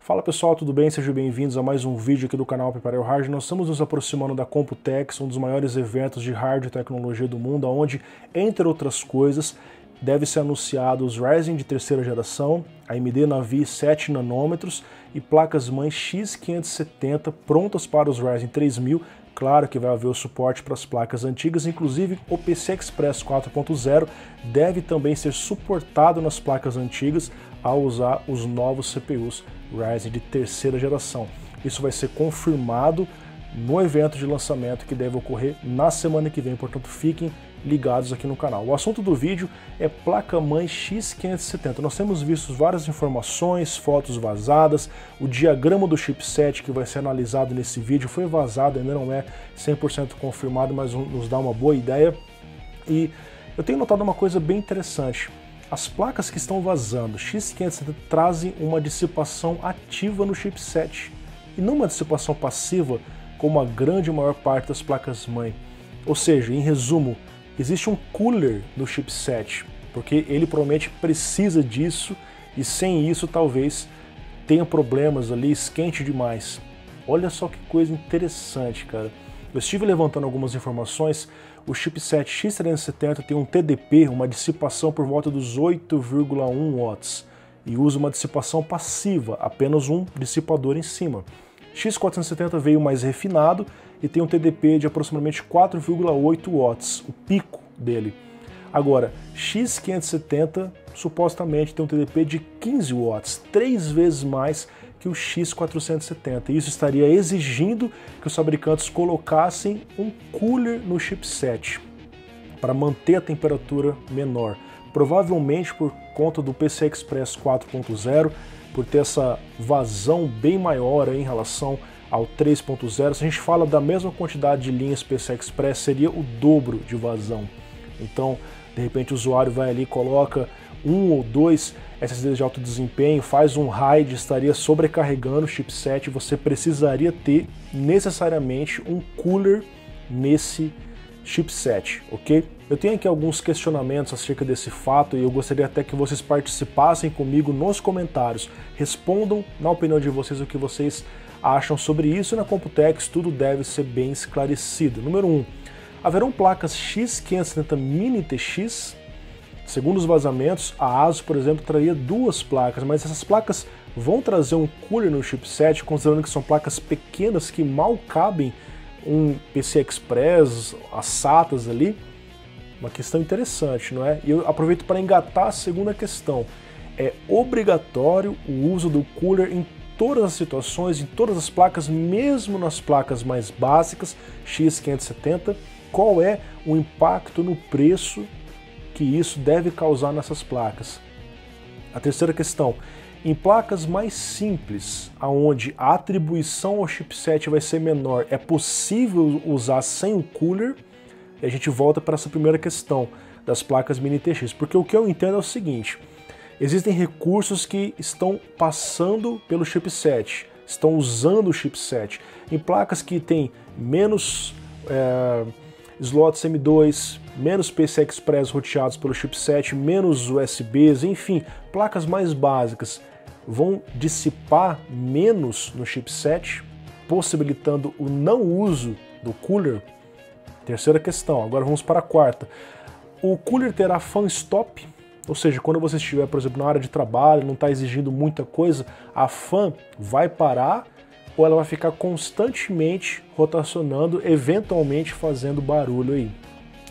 Fala pessoal, tudo bem? Sejam bem-vindos a mais um vídeo aqui do canal Prepare o Hard. Nós estamos nos aproximando da Computex, um dos maiores eventos de hardware e tecnologia do mundo, onde, entre outras coisas, deve ser anunciado os Ryzen de terceira geração, AMD Navi 7 nanômetros e placas-mãe X570 prontas para os Ryzen 3000. Claro que vai haver o suporte para as placas antigas, inclusive o PCI Express 4.0 deve também ser suportado nas placas antigas ao usar os novos CPUs Ryzen de terceira geração. Isso vai ser confirmado no evento de lançamento que deve ocorrer na semana que vem, portanto fiquem ligados aqui no canal. O assunto do vídeo é placa-mãe X570. Nós temos visto várias informações, fotos vazadas, o diagrama do chipset que vai ser analisado nesse vídeo foi vazado, ainda não é 100% confirmado, mas nos dá uma boa ideia. E eu tenho notado uma coisa bem interessante. As placas que estão vazando X570 trazem uma dissipação ativa no chipset e não uma dissipação passiva como a grande maior parte das placas-mãe. Ou seja, em resumo, existe um cooler no chipset, porque ele provavelmente precisa disso e sem isso talvez tenha problemas ali, esquente demais. Olha só que coisa interessante, cara. Eu estive levantando algumas informações. O chipset X370 tem um TDP, uma dissipação por volta dos 8,1 watts e usa uma dissipação passiva, apenas um dissipador em cima. X470 veio mais refinado e tem um TDP de aproximadamente 4,8 watts, o pico dele. Agora, X570 supostamente tem um TDP de 15 watts, 3 vezes mais que o X470. Isso estaria exigindo que os fabricantes colocassem um cooler no chipset para manter a temperatura menor. Provavelmente por conta do PCI Express 4.0, por ter essa vazão bem maior em relação ao 3.0. Se a gente fala da mesma quantidade de linhas PCI Express, seria o dobro de vazão. Então, de repente o usuário vai ali e coloca um ou dois SSDs de alto desempenho, faz um RAID, estaria sobrecarregando o chipset, você precisaria ter necessariamente um cooler nesse chipset, ok? Eu tenho aqui alguns questionamentos acerca desse fato e eu gostaria até que vocês participassem comigo nos comentários, respondam na opinião de vocês o que vocês acham sobre isso e na Computex tudo deve ser bem esclarecido. Número 1, haverão placas X570 Mini TX? Segundo os vazamentos, a ASUS, por exemplo, traria duas placas, mas essas placas vão trazer um cooler no chipset, considerando que são placas pequenas que mal cabem um PCI Express, as SATAs ali. Uma questão interessante, não é? E eu aproveito para engatar a segunda questão. É obrigatório o uso do cooler em todas as situações, em todas as placas, mesmo nas placas mais básicas, X570, qual é o impacto no preço que isso deve causar nessas placas? A terceira questão, em placas mais simples, onde a atribuição ao chipset vai ser menor, é possível usar sem o cooler? E a gente volta para essa primeira questão das placas Mini TX, porque o que eu entendo é o seguinte, existem recursos que estão passando pelo chipset, estão usando o chipset, em placas que têm menos slots M2, menos PCI Express roteados pelo chipset, menos USBs, enfim, placas mais básicas vão dissipar menos no chipset, possibilitando o não uso do cooler? Terceira questão, agora vamos para a quarta. O cooler terá fan stop? Ou seja, quando você estiver, por exemplo, na área de trabalho, não está exigindo muita coisa, a fan vai parar ou ela vai ficar constantemente rotacionando, eventualmente fazendo barulho aí?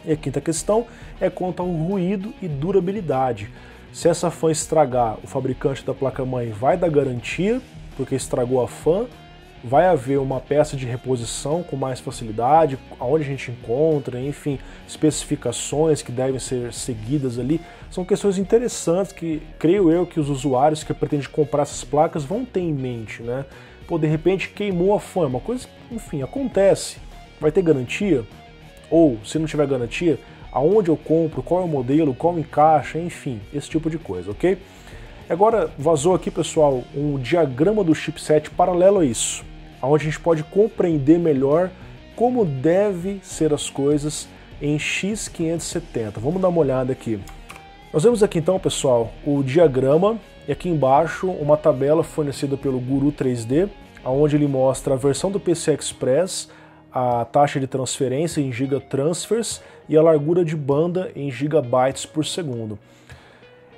E a quinta questão é quanto ao ruído e durabilidade. Se essa fan estragar, o fabricante da placa-mãe vai dar garantia, porque estragou a fan, vai haver uma peça de reposição com mais facilidade, aonde a gente encontra, enfim, especificações que devem ser seguidas ali. São questões interessantes que, creio eu, que os usuários que pretendem comprar essas placas vão ter em mente, né? Pô, de repente queimou a fan, uma coisa, enfim, acontece. Vai ter garantia? Ou, se não tiver garantia, aonde eu compro, qual é o modelo, qual encaixa, enfim, esse tipo de coisa, ok? Agora, vazou aqui, pessoal, um diagrama do chipset paralelo a isso, onde a gente pode compreender melhor como deve ser as coisas em X570. Vamos dar uma olhada aqui. Nós vemos aqui então, pessoal, o diagrama e aqui embaixo uma tabela fornecida pelo Guru 3D, onde ele mostra a versão do PCI Express, a taxa de transferência em gigatransfers e a largura de banda em gigabytes por segundo.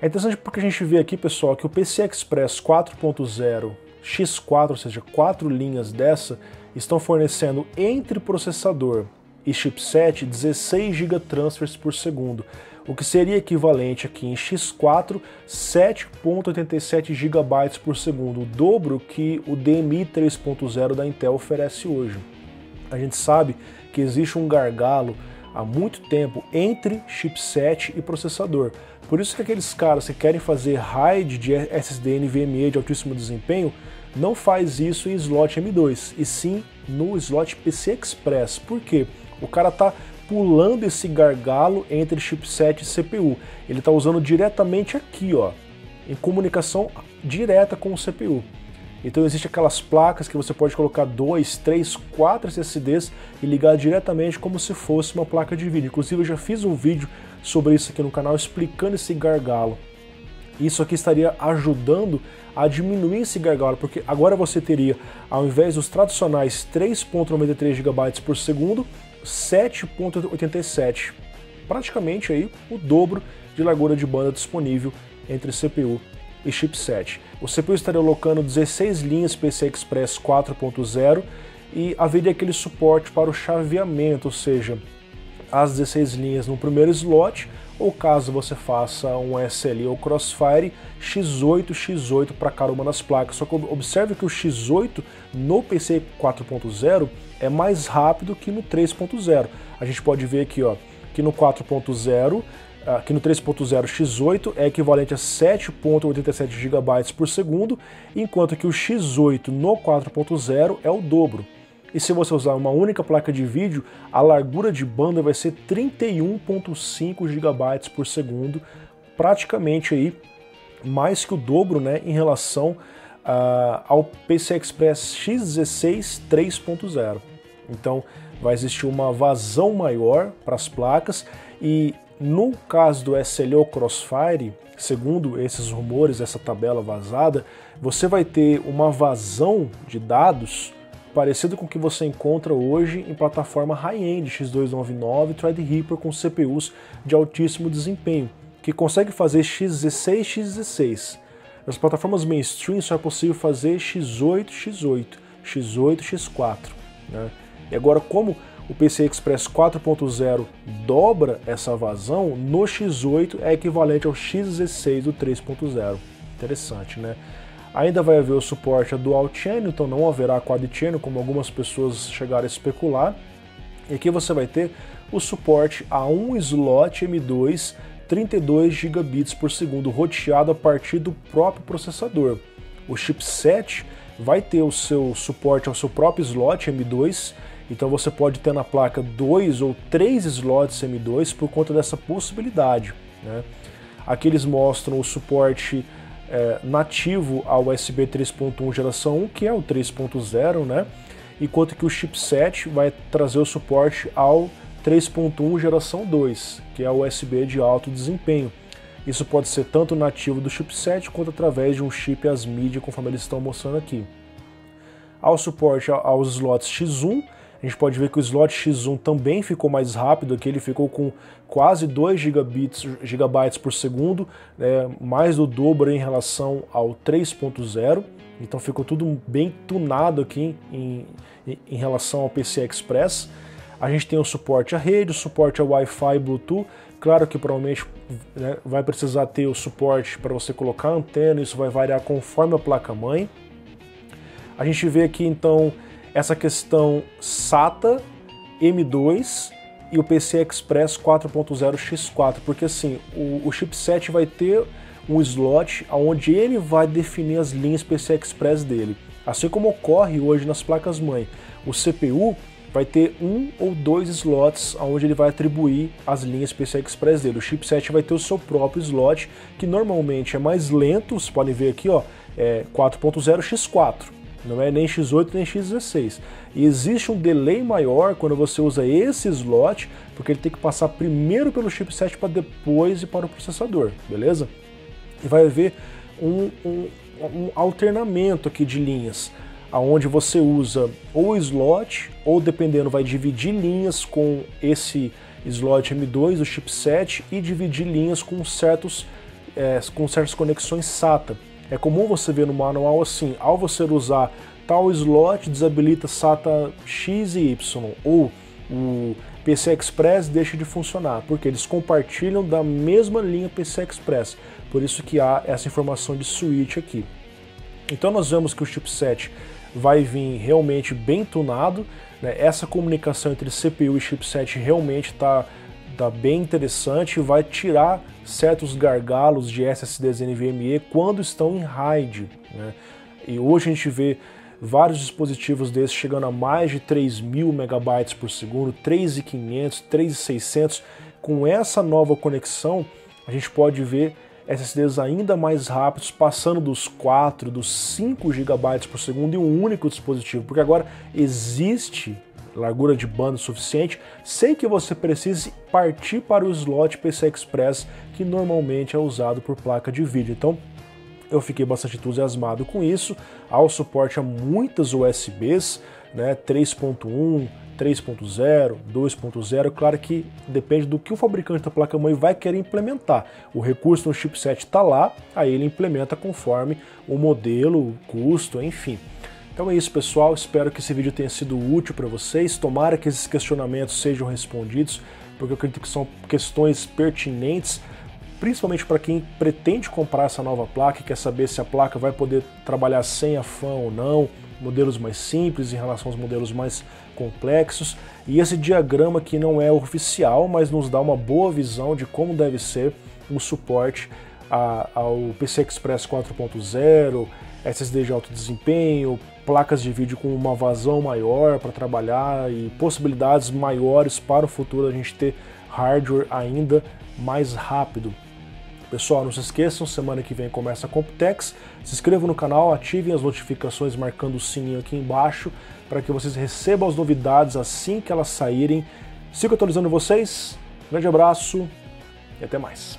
É interessante porque a gente vê aqui, pessoal, que o PCI Express 4.0 X4, ou seja, 4 linhas dessa, estão fornecendo entre processador e chipset 16 gigatransfers por segundo, o que seria equivalente aqui em X4 7.87 GB por segundo, o dobro que o DMI 3.0 da Intel oferece hoje. A gente sabe que existe um gargalo há muito tempo entre chipset e processador. Por isso que aqueles caras que querem fazer RAID de SSD NVMe de altíssimo desempenho não faz isso em slot M2, e sim no slot PCI Express. Por quê? O cara está pulando esse gargalo entre chipset e CPU. Ele está usando diretamente aqui, ó, em comunicação direta com o CPU. Então existem aquelas placas que você pode colocar 2, 3, 4 SSDs e ligar diretamente como se fosse uma placa de vídeo. Inclusive eu já fiz um vídeo sobre isso aqui no canal explicando esse gargalo. Isso aqui estaria ajudando a diminuir esse gargalo, porque agora você teria, ao invés dos tradicionais 3.93 GB por segundo, 7.87, praticamente aí o dobro de largura de banda disponível entre CPU e chipset. O CPU estaria alocando 16 linhas PCI Express 4.0 e haveria aquele suporte para o chaveamento, ou seja, as 16 linhas no primeiro slot, ou caso você faça um SLI ou Crossfire, X8 para cada uma das placas. Só que observe que o X8 no PCI 4.0 é mais rápido que no 3.0. A gente pode ver aqui, ó, que no 4.0, aqui no 3.0 X8 é equivalente a 7.87 GB por segundo, enquanto que o X8 no 4.0 é o dobro. E se você usar uma única placa de vídeo, a largura de banda vai ser 31.5 GB por segundo, praticamente aí mais que o dobro, né, em relação ao PCI Express X16 3.0. Então vai existir uma vazão maior para as placas, e no caso do SLO Crossfire, segundo esses rumores, essa tabela vazada, você vai ter uma vazão de dados parecido com o que você encontra hoje em plataforma high-end X299 Threadripper com CPUs de altíssimo desempenho, que consegue fazer X16, X16. Nas plataformas mainstream só é possível fazer X8, X8, X8, X4. Né? E agora, como o PCI Express 4.0 dobra essa vazão, no X8 é equivalente ao X16 do 3.0. Interessante, né? Ainda vai haver o suporte a Dual Channel, então não haverá Quad Channel, como algumas pessoas chegaram a especular. E aqui você vai ter o suporte a um slot M2 32 gigabits por segundo, roteado a partir do próprio processador. O chipset vai ter o seu suporte ao seu próprio slot M2, então você pode ter na placa 2 ou 3 slots M2 por conta dessa possibilidade. Né? Aqui eles mostram o suporte nativo ao USB 3.1 geração 1, que é o 3.0, né? Enquanto que o chipset vai trazer o suporte ao 3.1 geração 2, que é o USB de alto desempenho. Isso pode ser tanto nativo do chipset quanto através de um chip ASMID, conforme eles estão mostrando aqui. Ao suporte aos slots X1, a gente pode ver que o slot X1 também ficou mais rápido, aqui ele ficou com quase 2 GB por segundo, mais do dobro em relação ao 3.0, então ficou tudo bem tunado aqui em relação ao PCI Express. A gente tem o suporte à rede, o suporte a Wi-Fi e Bluetooth, claro que provavelmente vai precisar ter o suporte para você colocar a antena, isso vai variar conforme a placa-mãe. A gente vê aqui então essa questão SATA M2 e o PCI Express 4.0 X4, porque assim, o chipset vai ter um slot onde ele vai definir as linhas PCI Express dele, assim como ocorre hoje nas placas-mãe. O CPU vai ter um ou dois slots onde ele vai atribuir as linhas PCI Express dele. O chipset vai ter o seu próprio slot, que normalmente é mais lento, vocês podem ver aqui, ó, 4.0 X4. não é nem X8 nem X16. E existe um delay maior quando você usa esse slot, porque ele tem que passar primeiro pelo chipset para depois ir para o processador, beleza? E vai haver um alternamento aqui de linhas, aonde você usa ou slot, ou dependendo, vai dividir linhas com esse slot M2, o chipset, e dividir linhas com certas conexões SATA. É comum você ver no manual assim, ao você usar tal slot, desabilita SATA X e Y, ou o PCI Express deixa de funcionar, porque eles compartilham da mesma linha PCI Express, por isso que há essa informação de switch aqui. Então nós vemos que o chipset vai vir realmente bem tunado, né? Essa comunicação entre CPU e chipset realmente está bem interessante, vai tirar certos gargalos de SSDs NVMe quando estão em RAID, né? E hoje a gente vê vários dispositivos desses chegando a mais de 3.000 megabytes por segundo, 3.500, 3.600. Com essa nova conexão, a gente pode ver SSDs ainda mais rápidos, passando dos 4, dos 5 GB por segundo em um único dispositivo, porque agora existe largura de banda suficiente sem que você precise partir para o slot PCI Express, que normalmente é usado por placa de vídeo. Então eu fiquei bastante entusiasmado com isso. Há o suporte a muitas USBs, né, 3.1, 3.0, 2.0, claro que depende do que o fabricante da placa-mãe vai querer implementar. O recurso no chipset está lá, aí ele implementa conforme o modelo, o custo, enfim. Então é isso, pessoal, espero que esse vídeo tenha sido útil para vocês, tomara que esses questionamentos sejam respondidos, porque eu acredito que são questões pertinentes, principalmente para quem pretende comprar essa nova placa e quer saber se a placa vai poder trabalhar sem a fan ou não, modelos mais simples em relação aos modelos mais complexos. E esse diagrama aqui não é oficial, mas nos dá uma boa visão de como deve ser o suporte ao PCI Express 4.0, SSD de alto desempenho, placas de vídeo com uma vazão maior para trabalhar e possibilidades maiores para o futuro a gente ter hardware ainda mais rápido. Pessoal, não se esqueçam, semana que vem começa a Computex. Se inscrevam no canal, ativem as notificações marcando o sininho aqui embaixo para que vocês recebam as novidades assim que elas saírem. Sigo atualizando vocês. Grande abraço e até mais.